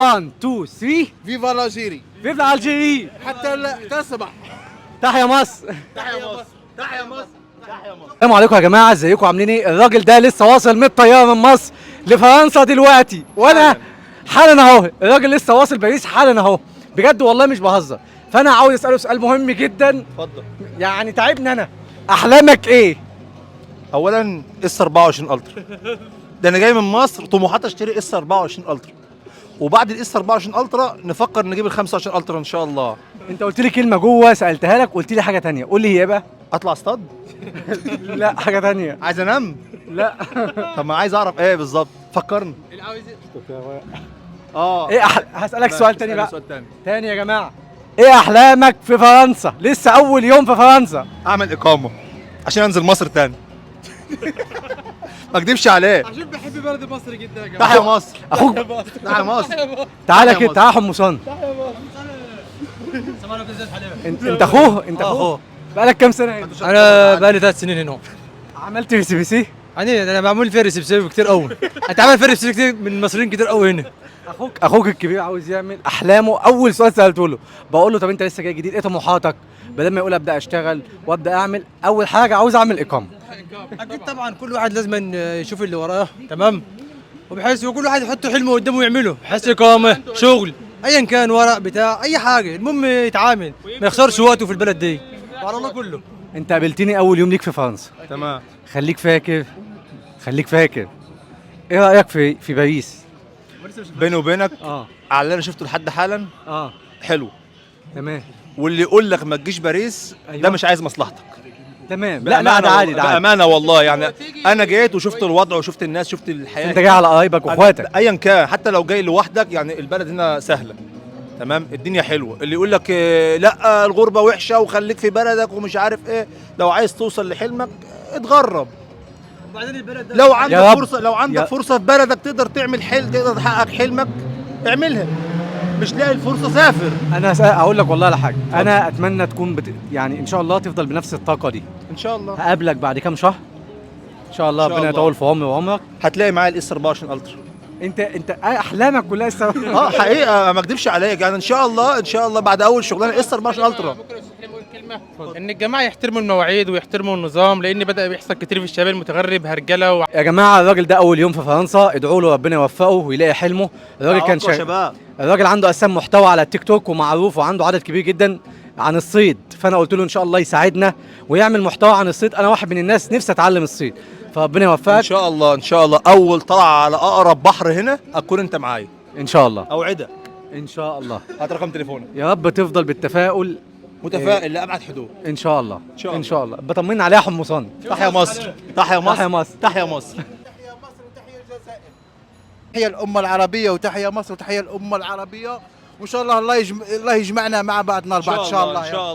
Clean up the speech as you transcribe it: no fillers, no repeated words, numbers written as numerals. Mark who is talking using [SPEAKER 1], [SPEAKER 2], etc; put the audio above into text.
[SPEAKER 1] 1 2 3
[SPEAKER 2] فيفا الجيري
[SPEAKER 1] فيفا الجيري.
[SPEAKER 2] حتى الصباح.
[SPEAKER 1] تحيا مصر.
[SPEAKER 2] تحيا مصر. تحيا مصر. تحيا مصر.
[SPEAKER 1] السلام عليكم يا جماعه، ازيكم عاملين ايه؟ الراجل ده لسه واصل من الطياره من مصر لفرنسا دلوقتي، وانا حالا اهو. الراجل لسه واصل باريس حالا اهو، بجد والله مش بهزر. فانا عاوز اساله سؤال مهم جدا،
[SPEAKER 2] اتفضل.
[SPEAKER 1] يعني تعبني انا. احلامك ايه؟
[SPEAKER 2] اولا اس 24 الترا. ده انا جاي من مصر طموحات اشتري اس 24 الترا، وبعد الاس 24 الترا نفكر نجيب ال 25 الترا ان شاء الله.
[SPEAKER 1] انت قلت لي كلمه جوه سالتها لك، قلت لي حاجه تانية، قول لي هي إيه بقى؟
[SPEAKER 2] اطلع اصطاد.
[SPEAKER 1] لا حاجه تانية.
[SPEAKER 2] عايز انام.
[SPEAKER 1] لا.
[SPEAKER 2] طب ما عايز اعرف ايه بالظبط، فكرني.
[SPEAKER 1] ايه هسالك سؤال تاني بقى.
[SPEAKER 2] سؤال تاني.
[SPEAKER 1] تاني يا جماعه، ايه احلامك في فرنسا؟ لسه اول يوم في فرنسا.
[SPEAKER 2] اعمل اقامه عشان انزل مصر تاني. ما اكدبش عليه.
[SPEAKER 3] عشان بحب بلد مصر جدا يا جماعه.
[SPEAKER 2] تحيا مصر.
[SPEAKER 1] اخوك
[SPEAKER 2] تحيا مصر.
[SPEAKER 1] تعالى
[SPEAKER 2] تحيا
[SPEAKER 1] كده،
[SPEAKER 2] مصر.
[SPEAKER 1] تعالى حمصان. انت اخوه، انت اخوه. بقالك كام سنه هنا؟
[SPEAKER 3] انا بقالي 3 سنين هنا.
[SPEAKER 1] عملت في سي بي سي؟
[SPEAKER 3] انا معمول فيها ريسبسيون كتير قوي. انت عامل فيها ريسبسيون كتير من المصريين كتير قوي هنا.
[SPEAKER 1] اخوك الكبير عاوز يعمل احلامه. اول سؤال سالته له بقول له طب انت لسه جاي جديد، ايه طموحاتك؟ بدل ما يقول ابدا اشتغل وابدا اعمل، اول حاجه عاوز اعمل اقامه.
[SPEAKER 3] اكيد طبعا كل واحد لازم يشوف اللي وراه، تمام؟ وبحيث كل واحد يحط حلمه قدامه ويعمله، بحيث اقامه، شغل، ايا كان، ورق بتاع اي حاجه، المهم يتعامل ما يخسرش وقته في البلد دي وعلى الله كله.
[SPEAKER 1] انت قابلتني اول يوم ليك في فرنسا،
[SPEAKER 2] تمام.
[SPEAKER 1] خليك فاكر، خليك فاكر. ايه رايك في باريس؟
[SPEAKER 2] بيني وبينك
[SPEAKER 1] اه
[SPEAKER 2] على اللي انا شفته لحد حالا
[SPEAKER 1] اه
[SPEAKER 2] حلو،
[SPEAKER 1] تمام
[SPEAKER 2] واللي يقول لك ما تجيش باريس
[SPEAKER 1] أيوة.
[SPEAKER 2] ده مش عايز مصلحتك.
[SPEAKER 1] تمام. لا ده عادي، ده عادي.
[SPEAKER 2] بامانه والله، يعني انا جيت وشفت الوضع وشفت الناس، شفت الحياه.
[SPEAKER 1] انت جاي على قرايبك واخواتك.
[SPEAKER 2] ايا كان، حتى لو جاي لوحدك، يعني البلد هنا سهله، تمام، الدنيا حلوه. اللي يقول لك لا الغربه وحشه وخليك في بلدك ومش عارف ايه، لو عايز توصل لحلمك اتغرب.
[SPEAKER 3] وبعدين البلد ده
[SPEAKER 2] لو عندك
[SPEAKER 1] رب.
[SPEAKER 2] فرصه، لو عندك
[SPEAKER 1] يا-
[SPEAKER 2] فرصه في بلدك تقدر تعمل تقدر تحقق حلمك، اعملها. مش لاقي الفرصه سافر.
[SPEAKER 1] انا اقول لك والله على حاجه، انا اتمنى تكون يعني ان شاء الله تفضل بنفس الطاقه دي.
[SPEAKER 2] ان شاء الله
[SPEAKER 1] هقابلك بعد كام شهر ان شاء الله،
[SPEAKER 2] إن شاء
[SPEAKER 1] ربنا
[SPEAKER 2] الله.
[SPEAKER 1] يطول في عمري وعمرك.
[SPEAKER 2] هتلاقي معايا الاس 24 الترا.
[SPEAKER 1] انت احلامك كلها لسه.
[SPEAKER 2] حقيقه ما اكدبش عليك، يعني ان شاء الله ان شاء الله بعد اول شغلانه اس 24 الترا.
[SPEAKER 4] ان الجماعه يحترموا المواعيد ويحترموا النظام، لان بدا بيحصل كتير في الشباب المتغرب هرجله
[SPEAKER 1] يا جماعه الراجل ده اول يوم في فرنسا، ادعوا له ربنا يوفقه ويلاقي حلمه. الراجل كان
[SPEAKER 2] شباب.
[SPEAKER 1] الراجل عنده اساسا محتوى على التيك توك ومعروف، وعنده عدد كبير جدا عن الصيد. فانا قلت له ان شاء الله يساعدنا ويعمل محتوى عن الصيد. انا واحد من الناس نفسي اتعلم الصيد، فربنا
[SPEAKER 2] ان
[SPEAKER 1] يوفقك
[SPEAKER 2] شاء الله ان شاء الله اول طلعه على اقرب بحر هنا اكون انت معايا
[SPEAKER 1] ان شاء الله.
[SPEAKER 2] اوعدك.
[SPEAKER 1] ان شاء الله.
[SPEAKER 2] هات رقم تليفونك.
[SPEAKER 1] يا رب تفضل بالتفاؤل.
[SPEAKER 2] متفائل لابعد حدود.
[SPEAKER 1] ان شاء الله
[SPEAKER 2] إن شاء الله.
[SPEAKER 1] ان شاء الله. بطمنا عليها حمصان.
[SPEAKER 2] تحيا مصر. تحيا مصر.
[SPEAKER 1] تحيا مصر.
[SPEAKER 2] تحيا مصر.
[SPEAKER 5] تحية الأمة العربية وتحية مصر وتحية الأمة العربية، وإن شاء الله الله يجمعنا مع بعضنا البعض إن شاء الله.
[SPEAKER 2] ان شاء الله.